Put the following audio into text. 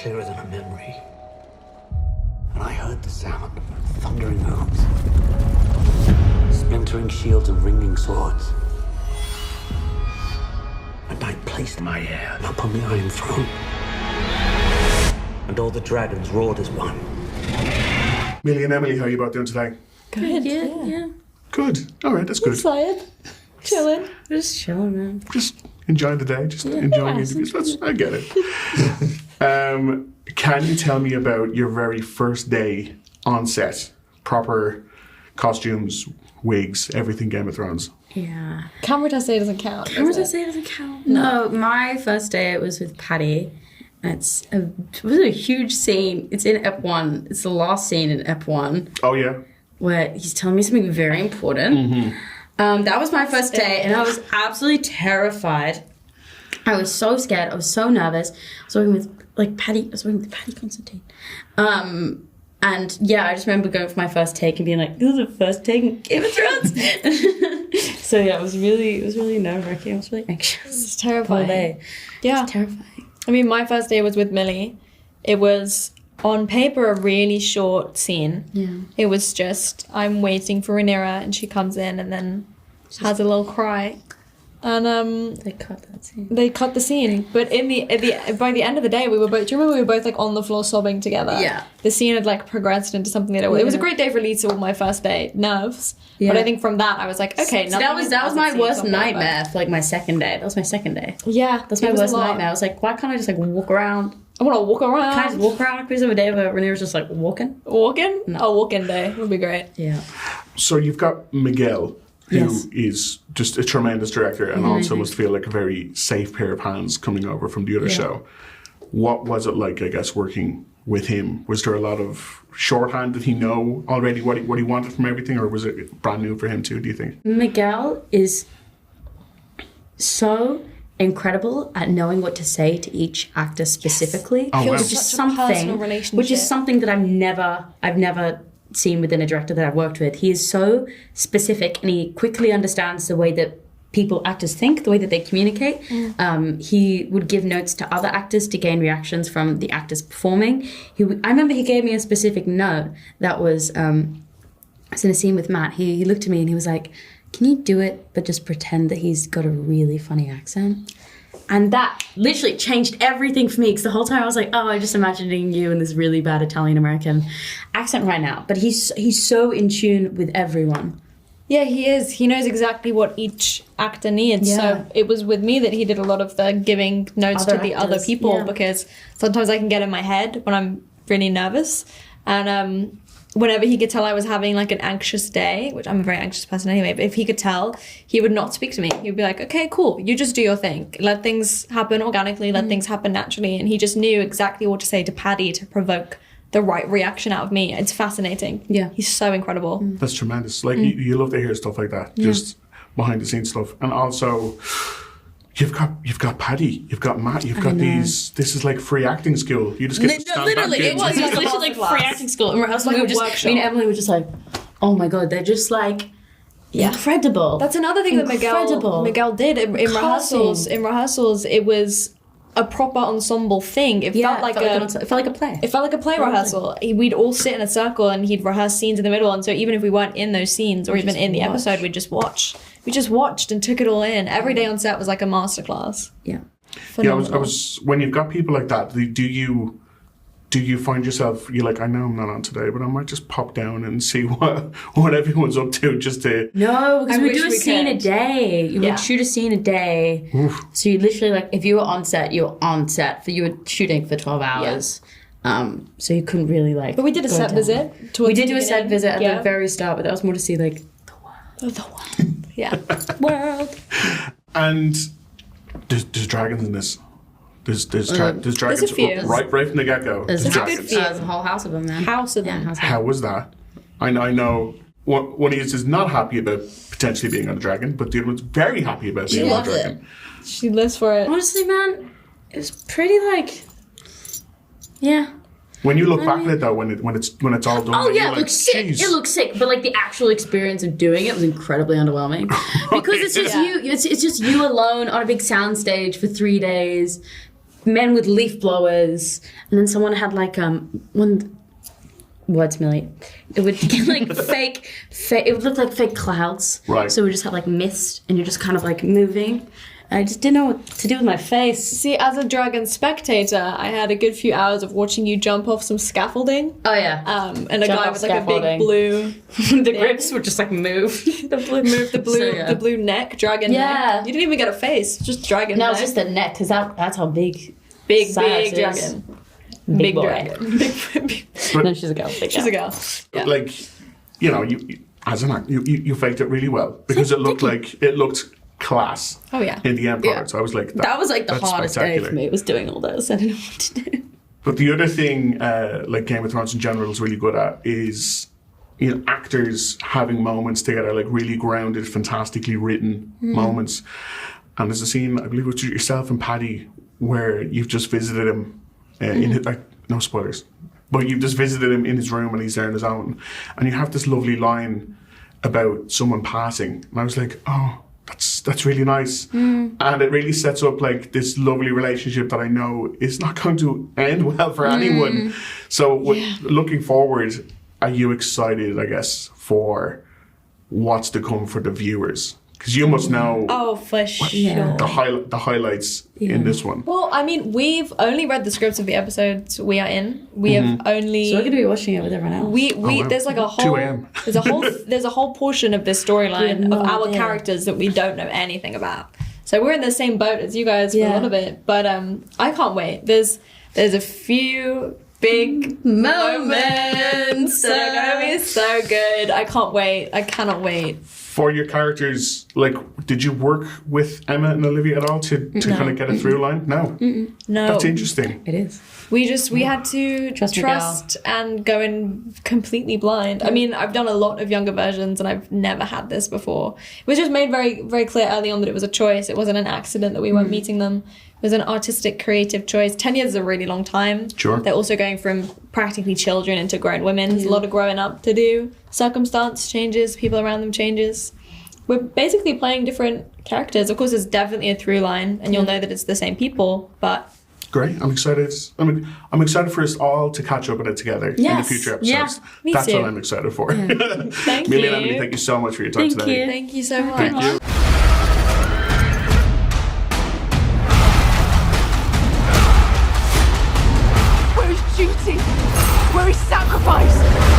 clearer than a memory. And I heard the sound of thundering hooves, splintering shields and ringing swords. And I placed my heir upon the Iron Throne. And all the dragons roared as one. Millie and Emily, how are you both doing today? Good, yeah. Good. All right, that's good. Excited. Chilling. Just chilling, man. Just enjoying the day, just enjoying interviews. I get it. Can you tell me about your very first day on set? Proper costumes, wigs, everything Game of Thrones. Yeah. Camera test day doesn't count. Doesn't count. No, my first day it was with Paddy. It was a huge scene. It's in Ep 1. It's the last scene in Ep 1. Oh, yeah? Where he's telling me something very important. Mm-hmm. That was my first day, and I was absolutely terrified. I was so scared. I was so nervous. I was working with Paddy. I was working with Paddy Constantine. And yeah, I just remember going for my first take and being like, "This is the first take in Game of Thrones." So yeah, it was really nerve-wracking. I was really anxious. It's terrifying. All day. Yeah. It was terrifying. I mean, my first day was with Millie. It was, on paper, a really short scene. Yeah. It was just, I'm waiting for Rhaenyra, and she comes in and then has a little cry. And They cut that scene. they cut the scene. But by the end of the day, we were both, do you remember we were both like on the floor sobbing together? Yeah. The scene had like progressed into something that it was a great day for Lisa with my first day. Nerves. Yeah. But I think from that, I was like, okay. So that was my worst nightmare for like my second day. That was my second day. Yeah. That's my worst nightmare. I was like, why can't I just like walk around? I want to walk around. Can I just walk around a piece of a day where Rhaenyra's just like walking? Walking? No. A walk-in day would be great. Yeah. So you've got Miguel, who Yes. is just a tremendous director and also must feel like a very safe pair of hands coming over from the other show. What was it like, I guess, working with him? Was there a lot of shorthand? Did he know already what he wanted from everything, or was it brand new for him too, do you think? Miguel is so incredible at knowing what to say to each actor specifically. Oh, wow. Which is Such a personal something that I've never seen within a director that I've worked with. He is so specific and he quickly understands the way that actors think, the way that they communicate. He would give notes to other actors to gain reactions from the actors performing. I remember he gave me a specific note that was, I was in a scene with Matt. He looked at me and he was like, "Can you do it but just pretend that he's got a really funny accent?" And that literally changed everything for me, because the whole time I was like, oh, I'm just imagining you in this really bad Italian-American accent right now. But he's so in tune with everyone. Yeah, he is. He knows exactly what each actor needs. Yeah. So it was with me that he did a lot of the giving notes Other to the other actors, people, yeah. because sometimes I can get in my head when I'm really nervous. And whenever he could tell I was having like an anxious day, which I'm a very anxious person anyway, but if he could tell, he would not speak to me. He would be like, okay, cool, you just do your thing. Let things happen organically, let things happen naturally. And he just knew exactly what to say to Paddy to provoke the right reaction out of me. It's fascinating. Yeah. He's so incredible. That's tremendous. Like, you love to hear stuff like that, just behind the scenes stuff. And also, you've got Paddy, you've got Matt, you've got these. This is like free acting school. You just get to stand Literally, back it was literally like free acting school. And rehearsal, Like we a were just, workshop. me and Emily were just like, oh my God, they're just like incredible. That's another thing that Miguel did in rehearsals. In rehearsals, it was a proper ensemble thing. It felt like a play. It felt like a play rehearsal. We'd all sit in a circle and he'd rehearse scenes in the middle. And so even if we weren't in those scenes or even in the episode, we'd just watch. We just watched and took it all in. Every day on set was like a masterclass. Yeah. Phenomenal. Yeah, I was when you've got people like that, do you find yourself, you're like, I know I'm not on today, but I might just pop down and see what everyone's up to, just to... No, because I we wish do a we scene could. a day. You would shoot a scene a day. So you literally, like, if you were on set, you were on set. You were shooting for 12 hours. So you couldn't really, like... But we did a set visit. We did do a set visit at the very start, but that was more to see, like, the world. The world. Yeah. World. And there's dragons in this. There's dragons There's a few. right from the get-go. There's dragons. a whole house of them, man. House of them. Yeah, house of How was that? I know one of you is not happy about potentially being on a dragon, but the other one's very happy about being on a dragon. She lives for it. Honestly, man, it was pretty, like... Yeah. When you look back at it though, when it's all done, Oh yeah, you're it like, looks sick. "Jeez." It looks sick, but like the actual experience of doing it was incredibly underwhelming because it's just you. It's just you alone on a big sound stage for 3 days, men with leaf blowers, and then someone had like one. Words, Millie. It would get like fake. It would look like fake clouds. Right. So we just have like mist, and you're just kind of like moving. And I just didn't know what to do with my face. See, as a dragon spectator, I had a good few hours of watching you jump off some scaffolding. Oh yeah. And a Jump guy off with like a big scaffolding. blue The grips would just like move. the blue neck, dragon Yeah. neck. You didn't even get a face, just dragon No, neck. it's just the neck, because that's how big. big Cyrus is. dragon. Big boy. dragon. Big, No, she's a girl. she's a girl. Yeah. Like, you know, you as an actor, you faked it really well because it looked class. Oh, yeah. In the end part, Yeah. so I was like, That was like the that's hardest day spectacular. for me. Was doing all those. I didn't know what to do. But the other thing, like Game of Thrones in general is really good at is, you know, actors having moments together, like really grounded, fantastically written moments. And there's a scene, I believe it was yourself and Paddy, where you've just visited him in his, no spoilers, but you've just visited him in his room and he's there on his own. And you have this lovely line about someone passing. And I was like, oh, that's really nice. And it really sets up like this lovely relationship that I know is not going to end well for anyone. So looking forward, are you excited, I guess, for what's to come for the viewers? Because you must know Oh, for sure. Yeah. the highlights in this one. Well, I mean, we've only read the scripts of the episodes we are in. We have only. So we're gonna be watching it with everyone else. We wow. there's like a 2 whole a.m. there's a whole portion of this storyline no of our idea. characters that we don't know anything about. So we're in the same boat as you guys for a Yeah. little bit, but I can't wait. There's a few big moments that are gonna be so good. I can't wait. I cannot wait. For your characters, like, did you work with Emma and Olivia at all to kind of get a through line? No. No, That's interesting. It is. we had to Trust trust and go in completely blind. I mean, I've done a lot of younger versions and I've never had this before. It was just made very, very clear early on that it was a choice. It wasn't an accident that we weren't meeting them. It was an artistic, creative choice. 10 years is a really long time. Sure. They're also going from practically children into grown women. There's a lot of growing up to do. Circumstance changes, people around them changes. We're basically playing different characters. Of course, there's definitely a through line, and you'll know that it's the same people, but Great. I'm excited. I'm excited for us all to catch up on it together in the Yes. future Yeah. episodes. Me That's too. what I'm excited for. thank Millie you. and Emily, thank you so much for your time Thank today. you. Thank you so much. Thank you. Where is duty? Where is sacrifice?